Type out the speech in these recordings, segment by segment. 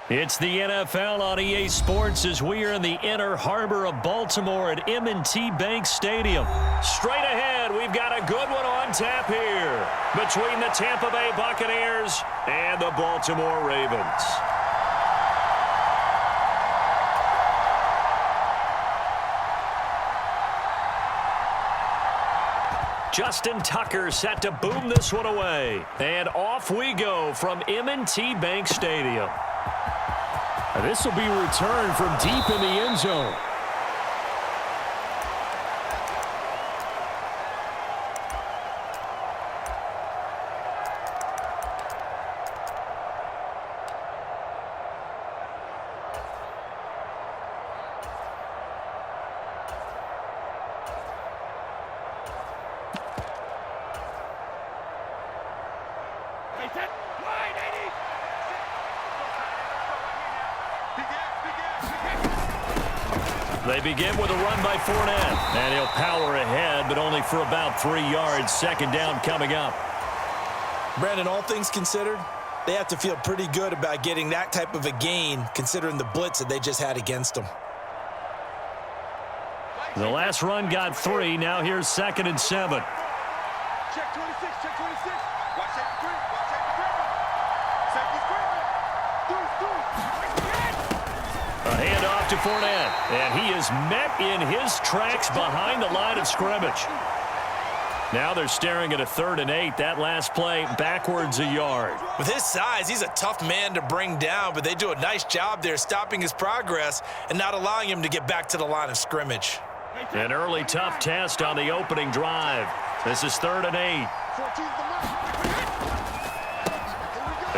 It's the NFL on EA Sports as we are in the inner harbor of Baltimore at M&T Bank Stadium. Straight ahead, we've got a good one on tap here between the Tampa Bay Buccaneers and the Baltimore Ravens. Justin Tucker set to boom this one away. And off we go from M&T Bank Stadium. This will be returned from deep in the end zone. They begin with a run by Fournette. And he'll power ahead, but only for about 3 yards. Second down coming up. Brandon, all things considered, they have to feel pretty good about getting that type of a gain, considering the blitz that they just had against them. The last run got 3. Now here's 2nd and 7. Check 26, check 26. Watch safety screen, watch safety screen. Safety screen. A handoff to Fournette. And he is met in his tracks behind the line of scrimmage. Now they're staring at a 3rd and 8. That last play backwards a yard. With his size, he's a tough man to bring down, but they do a nice job there stopping his progress and not allowing him to get back to the line of scrimmage. An early tough test on the opening drive. This is 3rd and 8.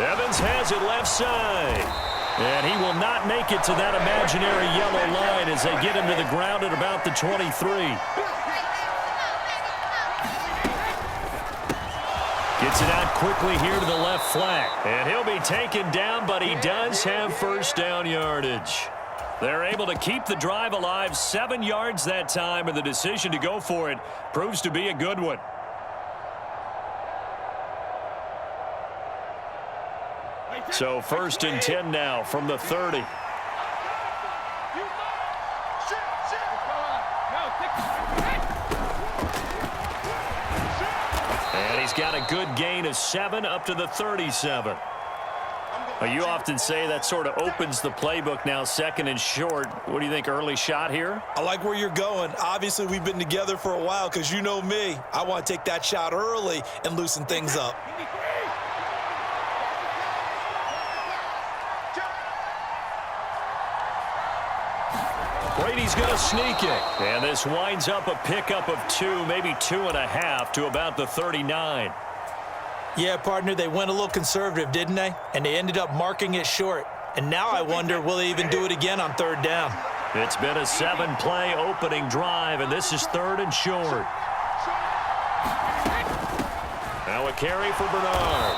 Evans has it left side. And he will not make it to that imaginary yellow line as they get him to the ground at about the 23. Gets it out quickly here to the left flank. And he'll be taken down, but he does have first down yardage. They're able to keep the drive alive, 7 yards that time, and the decision to go for it proves to be a good one. So 1st and 10 now from the 30. And he's got a good gain of 7 up to the 37. You often say that sort of opens the playbook now, 2nd and short. What do you think, early shot here? I like where you're going. Obviously, we've been together for a while because you know me. I want to take that shot early and loosen things up. Brady's going to sneak it. And this winds up a pickup of 2, maybe 2.5 to about the 39. Yeah, partner, they went a little conservative, didn't they? And they ended up marking it short. And now I wonder, will they even do it again on 3rd down? It's been a 7-play opening drive, and this is 3rd and short. Now a carry for Bernard.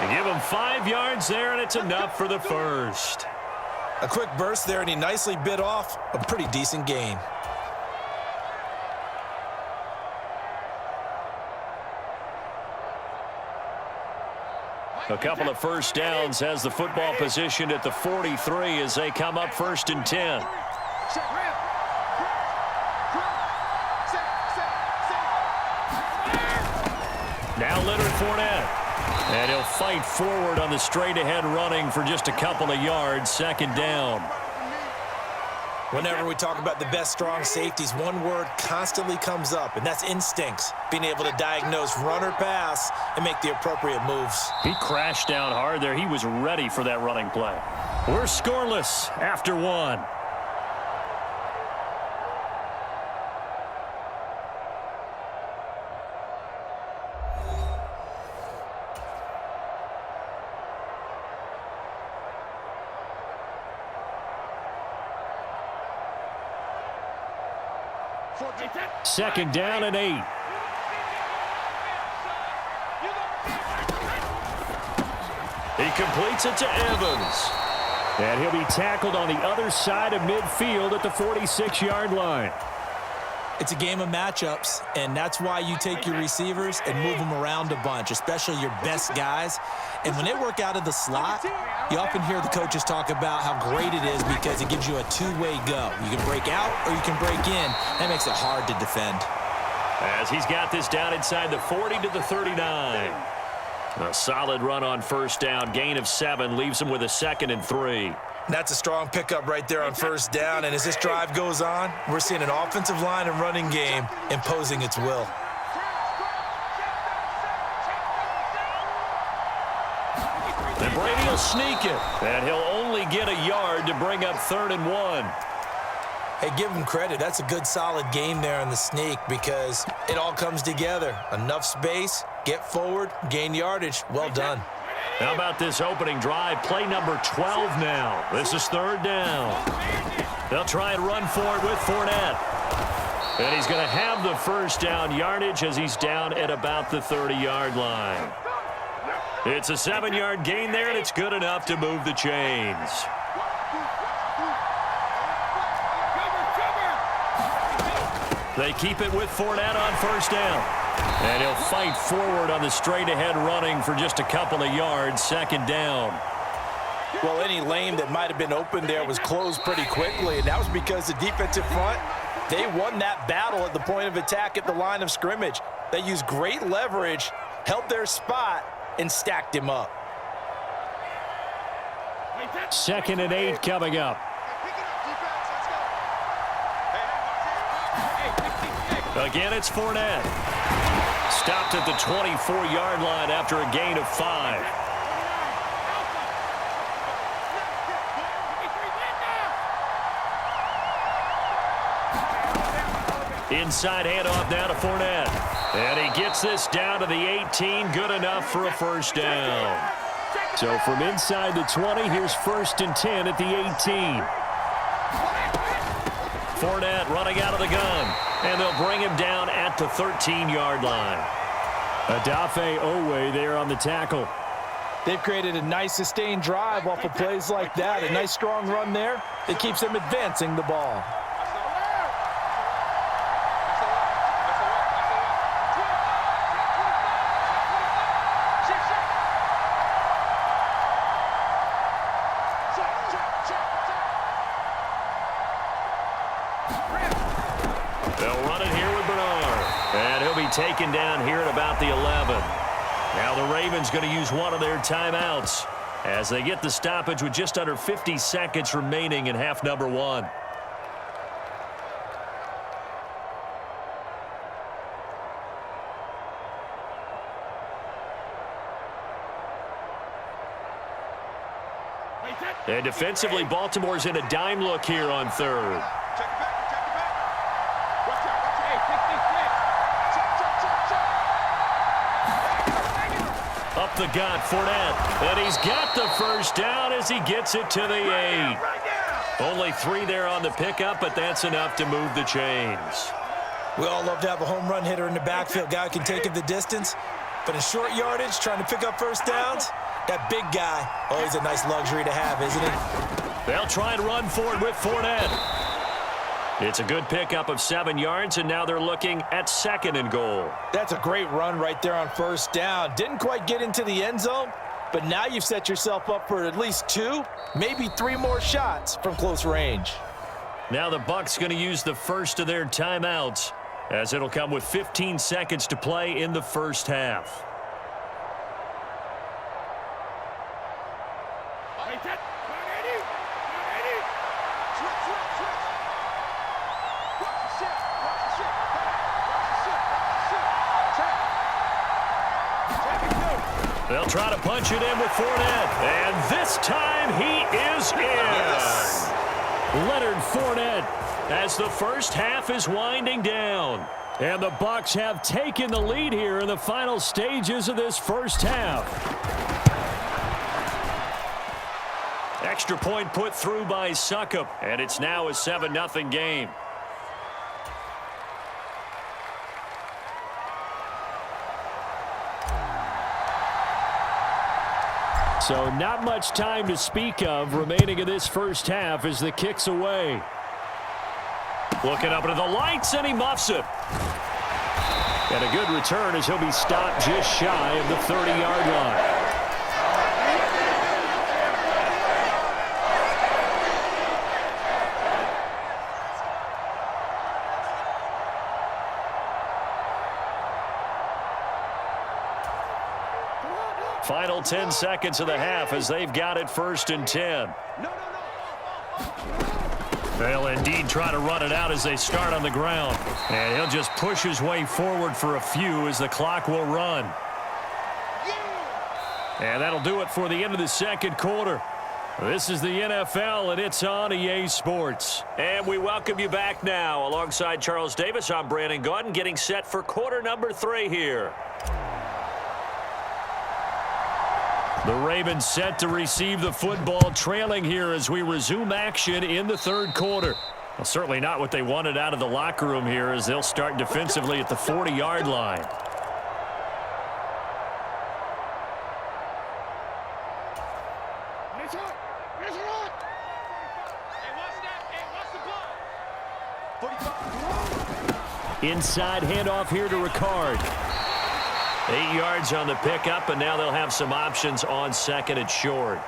They give him 5 yards there, and it's enough for the first. A quick burst there, and he nicely bit off a pretty decent gain. A couple of first downs has the football positioned at the 43 as they come up 1st and 10. Now Leonard Fournette. And he'll fight forward on the straight-ahead running for just a couple of yards. 2nd down. Whenever we talk about the best strong safeties, one word constantly comes up, and that's instincts. Being able to diagnose run or pass and make the appropriate moves. He crashed down hard there. He was ready for that running play. We're scoreless after 1. Second down and 8. He completes it to Evans. And he'll be tackled on the other side of midfield at the 46-yard line. It's a game of matchups, and that's why you take your receivers and move them around a bunch, especially your best guys. And when they work out of the slot, you often hear the coaches talk about how great it is because it gives you a two-way go. You can break out or you can break in. That makes it hard to defend. As he's got this down inside the 40 to the 39. A solid run on first down. Gain of 7 leaves him with a 2nd and 3. That's a strong pickup right there on first down. And as this drive goes on, we're seeing an offensive line and running game imposing its will. And Brady will sneak it. And he'll only get a yard to bring up 3rd and 1. Hey, give him credit. That's a good, solid game there on the sneak because it all comes together. Enough space, get forward, gain yardage. Well done. How about this opening drive? Play number 12 now. This is 3rd down. They'll try and run for it with Fournette. And he's going to have the first down yardage as he's down at about the 30-yard line. It's a 7-yard gain there, and it's good enough to move the chains. They keep it with Fournette on first down. And he'll fight forward on the straight-ahead running for just a couple of yards, 2nd down. Well, any lane that might have been open there was closed pretty quickly, and that was because the defensive front, they won that battle at the point of attack at the line of scrimmage. They used great leverage, held their spot, and stacked him up. 2nd and 8 coming up. Again, it's Fournette. Stopped at the 24-yard line after a gain of 5. Inside handoff now to Fournette. And he gets this down to the 18. Good enough for a first down. So from inside the 20, here's 1st and 10 at the 18. Fournette running out of the gun. And they'll bring him down at the 13-yard line. Adafe Owe there on the tackle. They've created a nice sustained drive off of plays like that. A nice strong run there that keeps them advancing the ball. Taken down here at about the 11. Now the Ravens going to use one of their timeouts as they get the stoppage with just under 50 seconds remaining in half number 1. And defensively, Baltimore's in a dime look here on 3rd. Up the gut, Fournette. And he's got the first down as he gets it to the 8. Only 3 there on the pickup, but that's enough to move the chains. We all love to have a home run hitter in the backfield. Guy who can take it the distance. But in short yardage, trying to pick up first downs, that big guy, always a nice luxury to have, isn't it? They'll try and run for it with Fournette. It's a good pickup of 7 yards, and now they're looking at 2nd and goal. That's a great run right there on first down. Didn't quite get into the end zone, but now you've set yourself up for at least 2, maybe 3 more shots from close range. Now the Bucs going to use the first of their timeouts as it'll come with 15 seconds to play in the first half. They'll try to punch it in with Fournette. And this time he is in. Yes. Leonard Fournette. As the first half is winding down. And the Bucs have taken the lead here in the final stages of this first half. Extra point put through by Succop. And it's now a 7-0 game. So not much time to speak of remaining in this first half as the kick's away. Looking up into the lights, and he muffs it. And a good return as he'll be stopped just shy of the 30-yard line. Final 10 seconds of the half as they've got it 1st and 10. They'll indeed try to run it out as they start on the ground. And he'll just push his way forward for a few as the clock will run. And that'll do it for the end of the second quarter. This is the NFL, and it's on EA Sports. And we welcome you back now. Alongside Charles Davis, I'm Brandon Gaudin, getting set for quarter number 3 here. The Ravens set to receive the football, trailing here as we resume action in the third quarter. Well, certainly not what they wanted out of the locker room here as they'll start defensively at the 40-yard line. Inside handoff here to Ricard. 8 yards on the pickup, and now they'll have some options on 2nd and short.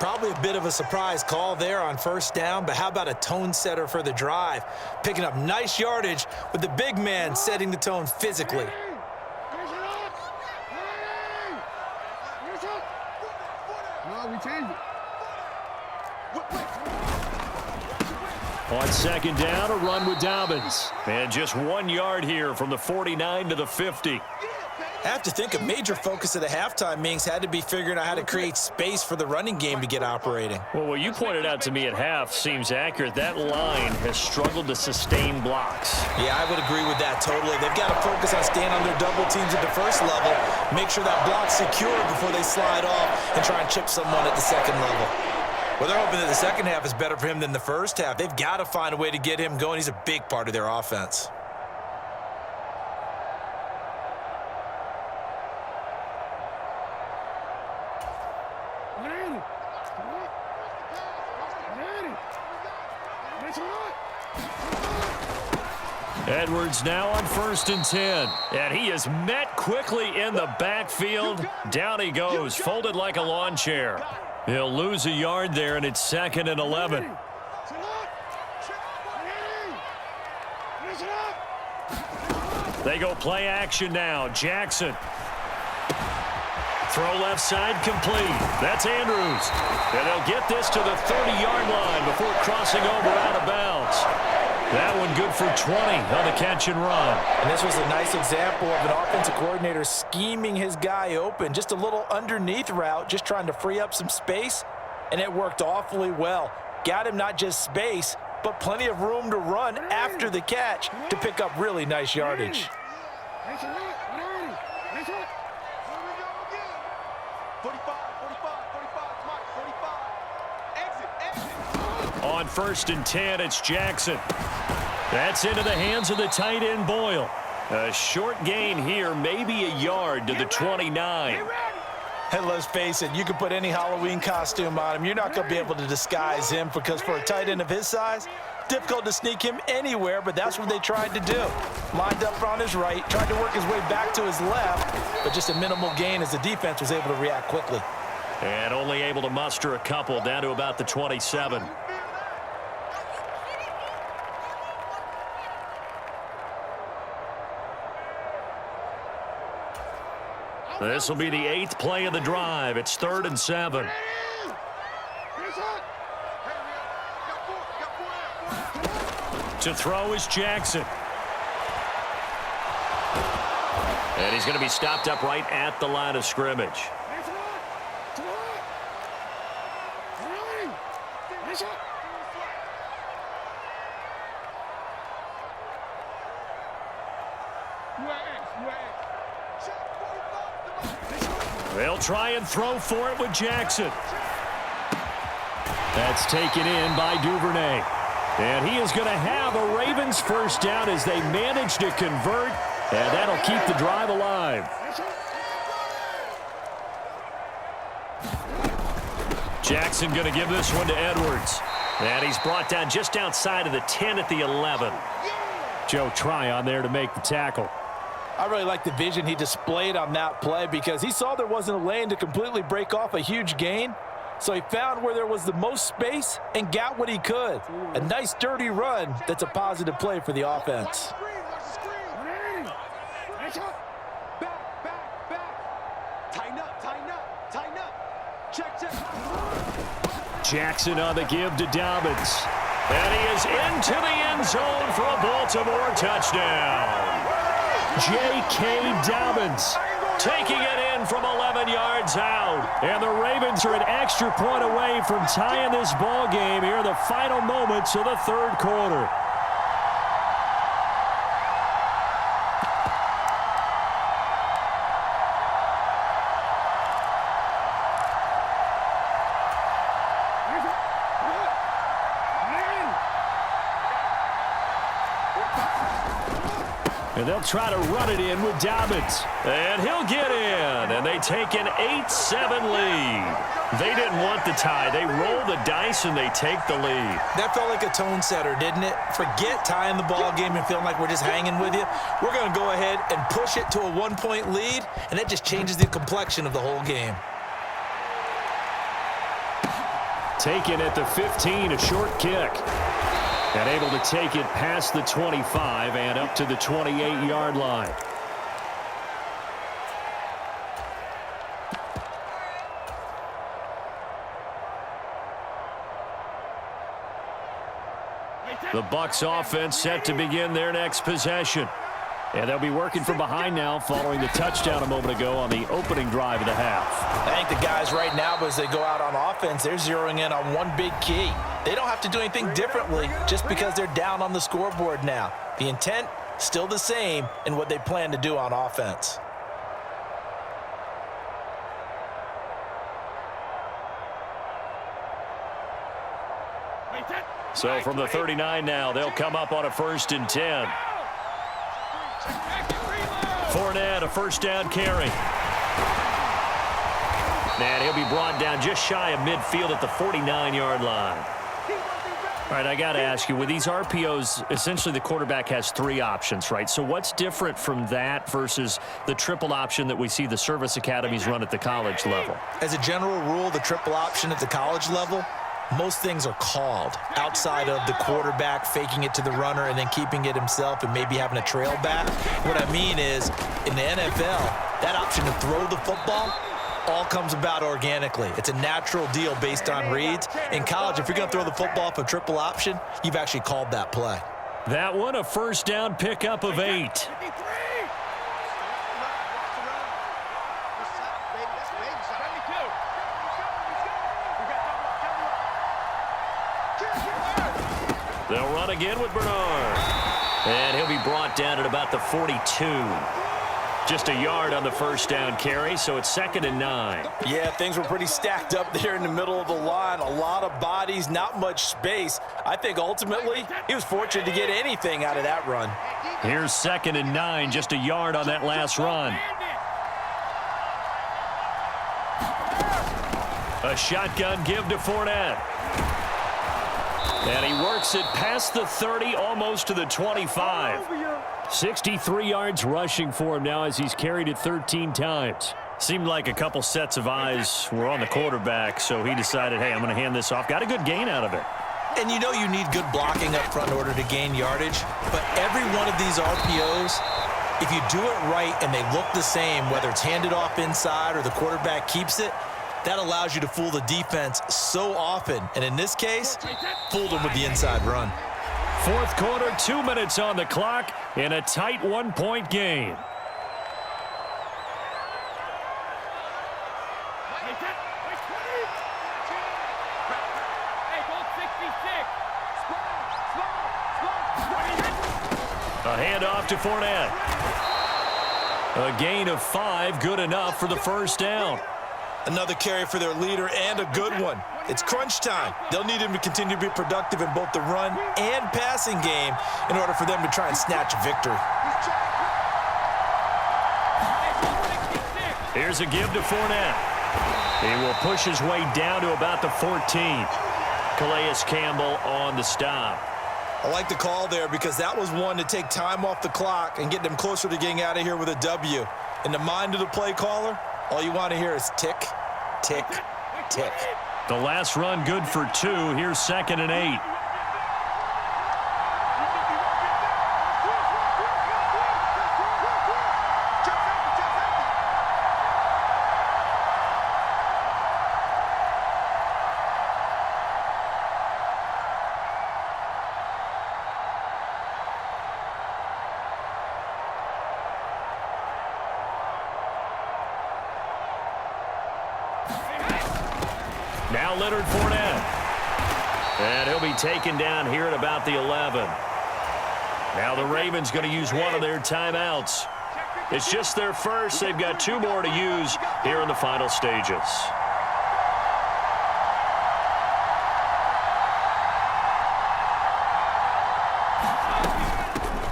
Probably a bit of a surprise call there on 1st down, but how about a tone setter for the drive? Picking up nice yardage with the big man setting the tone physically. On 2nd down, a run with Dobbins. And just 1 yard here from the 49 to the 50. I have to think a major focus of the halftime meetings had to be figuring out how to create space for the running game to get operating. Well, what you pointed out to me at half seems accurate. That line has struggled to sustain blocks. Yeah, I would agree with that totally. They've got to focus on staying on their double teams at the first level, make sure that block's secure before they slide off and try and chip someone at the second level. Well, they're hoping that the second half is better for him than the first half. They've got to find a way to get him going. He's a big part of their offense. Edwards now on 1st and 10. And he is met quickly in the backfield. Down he goes, folded like a lawn chair. He'll lose a yard there, and it's 2nd and 11. They go play action now. Jackson. Throw left side complete. That's Andrews. And they'll get this to the 30-yard line before crossing over out of bounds. That one good for 20 on the catch and run. And this was a nice example of an offensive coordinator scheming his guy open. Just a little underneath route, just trying to free up some space, and it worked awfully well. Got him not just space, but plenty of room to run after the catch to pick up really nice yardage. On 1st and 10, it's Jackson. That's into the hands of the tight end, Boyle. A short gain here, maybe a yard to the 29. And let's face it, you can put any Halloween costume on him. You're not going to be able to disguise him because for a tight end of his size, difficult to sneak him anywhere, but that's what they tried to do. Lined up on his right, tried to work his way back to his left, but just a minimal gain as the defense was able to react quickly. And only able to muster a couple down to about the 27. This will be the 8th play of the drive. It's 3rd and 7. To throw is Jackson. And he's going to be stopped up right at the line of scrimmage. They'll try and throw for it with Jackson. That's taken in by Duvernay. And he is going to have a Ravens first down as they manage to convert, and that'll keep the drive alive. Jackson going to give this one to Edwards. And he's brought down just outside of the 10 at the 11. Joe Tryon there to make the tackle. I really like the vision he displayed on that play because he saw there wasn't a lane to completely break off a huge gain. So he found where there was the most space and got what he could. A nice, dirty run that's a positive play for the offense. Jackson on the give to Dobbins. And he is into the end zone for a Baltimore touchdown. J.K. Dobbins Taking it in from 11 yards out. And the Ravens are an extra point away from tying this ball game here in the final moments of the third quarter. And they'll try to run it in with Dobbins. And he'll get in. And they take an 8-7 lead. They didn't want the tie. They roll the dice and they take the lead. That felt like a tone setter, didn't it? Forget tying the ball game and feeling like we're just hanging with you. We're going to go ahead and push it to a one-point lead, and that just changes the complexion of the whole game. Taken at the 15, a short kick. And able to take it past the 25 and up to the 28-yard line. The Bucs offense set to begin their next possession. And they'll be working from behind now following the touchdown a moment ago on the opening drive of the half. I think the guys right now, as they go out on offense, they're zeroing in on one big key. They don't have to do anything differently just because they're down on the scoreboard now. The intent, still the same in what they plan to do on offense. So from the 39 now, they'll come up on a 1st and 10. Fournette, a first down carry. And he'll be brought down just shy of midfield at the 49-yard line. All right, I got to ask you, with these RPOs, essentially the quarterback has 3 options, right? So what's different from that versus the triple option that we see the service academies run at the college level? As a general rule, the triple option at the college level, most things are called outside of the quarterback faking it to the runner and then keeping it himself and maybe having a trail back. What I mean is, in the NFL, that option to throw the football all comes about organically. It's a natural deal based on reads. In college, if you're going to throw the football for triple option, you've actually called that play. That one, a first down pickup of 8. They'll run again with Bernard. And he'll be brought down at about the 42. Just a yard on the first down carry, so it's 2nd and 9. Yeah, things were pretty stacked up there in the middle of the line. A lot of bodies, not much space. I think ultimately he was fortunate to get anything out of that run. Here's 2nd and 9, just a yard on that last run. A shotgun give to Fournette. And he works it past the 30, almost to the 25. 63 yards rushing for him now as he's carried it 13 times. Seemed like a couple sets of eyes were on the quarterback, so he decided, hey, I'm going to hand this off. Got a good gain out of it. And you know you need good blocking up front in order to gain yardage, but every one of these RPOs, if you do it right and they look the same, whether it's handed off inside or the quarterback keeps it, that allows you to fool the defense so often. And in this case, fooled them with the inside run. Fourth quarter, 2 minutes on the clock in a tight 1-point game. A handoff to Fournette. A gain of 5, good enough for the first down. Another carry for their leader and a good one. It's crunch time. They'll need him to continue to be productive in both the run and passing game in order for them to try and snatch a victory. Here's a give to Fournette. He will push his way down to about the 14. Calais Campbell on the stop. I like the call there because that was one to take time off the clock and get them closer to getting out of here with a W. In the mind of the play caller, all you want to hear is tick, tick, tick. The last run good for 2. Here's 2nd and 8. Now Leonard Fournette. And he'll be taken down here at about the 11. Now the Ravens going to use one of their timeouts. It's just their first. They've got 2 more to use here in the final stages.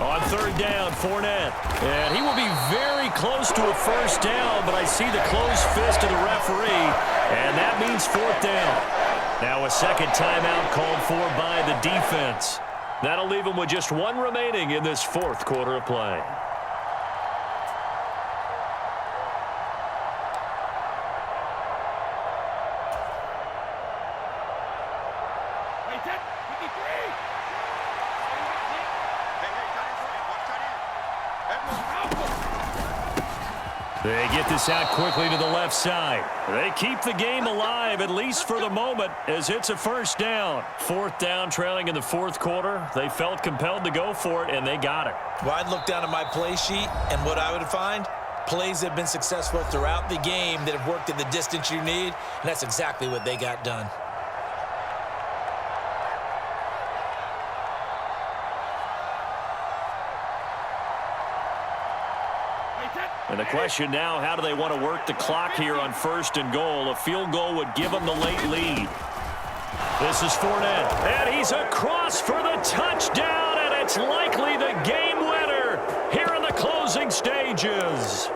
On 3rd down, Fournette. And he will be very close to a first down, but I see the closed fist of the referee, and that means 4th down. Now a second timeout called for by the defense. That'll leave them with just 1 remaining in this 4th quarter of play. They get this out quickly to the left side. They keep the game alive, at least for the moment, as it's a first down. 4th down, trailing in the 4th quarter. They felt compelled to go for it, and they got it. Well, I'd look down at my play sheet, and what I would find, plays that have been successful throughout the game that have worked in the distance you need, and that's exactly what they got done. And the question now, how do they want to work the clock here on 1st and goal? A field goal would give them the late lead. This is Fournette, and he's across for the touchdown, and it's likely the game winner here in the closing stages.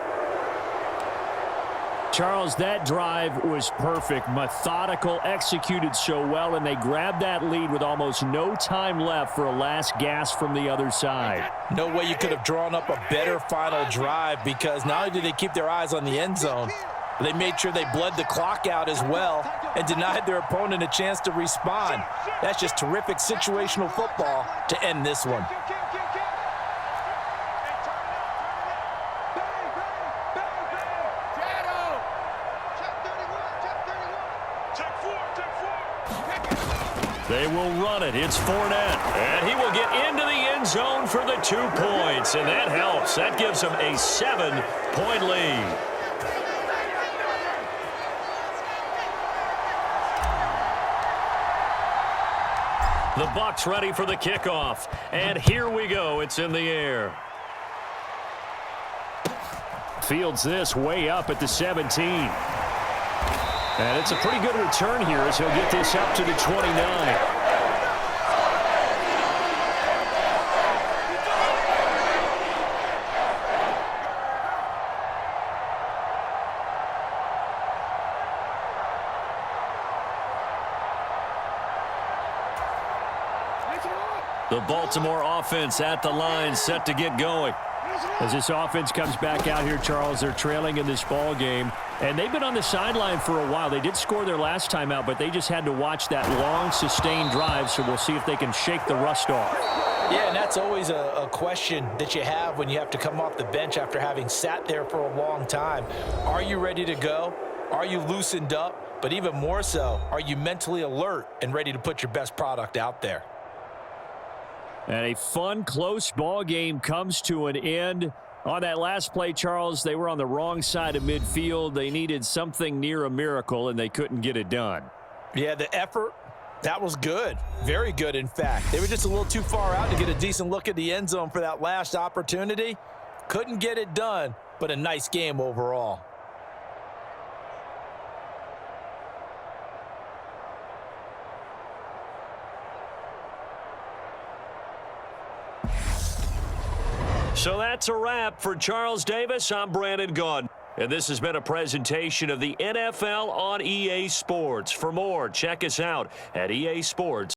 Charles, that drive was perfect, methodical, executed so well, and they grabbed that lead with almost no time left for a last gasp from the other side. No way you could have drawn up a better final drive, because not only did they keep their eyes on the end zone, but they made sure they bled the clock out as well and denied their opponent a chance to respond. That's just terrific situational football to end this one. They will run it. It's Fournette. And he will get into the end zone for the 2 points. And that helps. That gives them a 7-point lead. The Bucs ready for the kickoff. And here we go. It's in the air. Fields this way up at the 17. And it's a pretty good return here as he'll get this up to the 29. The Baltimore offense at the line, set to get going. As this offense comes back out here, Charles, they're trailing in this ball game, and they've been on the sideline for a while. They did score their last time out, but they just had to watch that long, sustained drive, so we'll see if they can shake the rust off. Yeah, and that's always a question that you have when you have to come off the bench after having sat there for a long time. Are you ready to go? Are you loosened up? But even more so, are you mentally alert and ready to put your best product out there? And a fun, close ball game comes to an end. On that last play, Charles, they were on the wrong side of midfield. They needed something near a miracle, and they couldn't get it done. Yeah, the effort, that was good. Very good, in fact. They were just a little too far out to get a decent look at the end zone for that last opportunity. Couldn't get it done, but a nice game overall. So that's a wrap for Charles Davis. I'm Brandon Gaudin. And this has been a presentation of the NFL on EA Sports. For more, check us out at EA Sports.